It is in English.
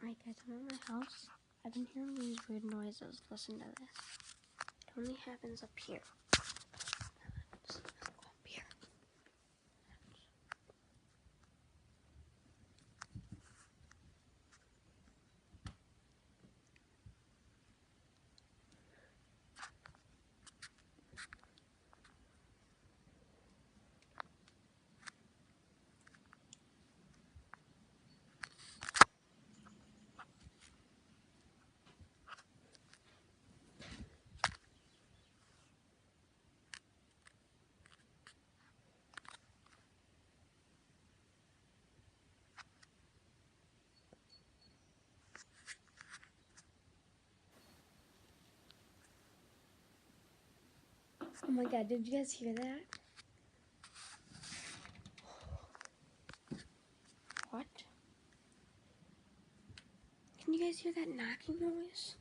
Alright guys, I'm at my house. I've been hearing these weird noises. Listen to this. It only happens up here. Let's go up here. Oh my god, did you guys hear that? What? Can you guys hear that knocking noise?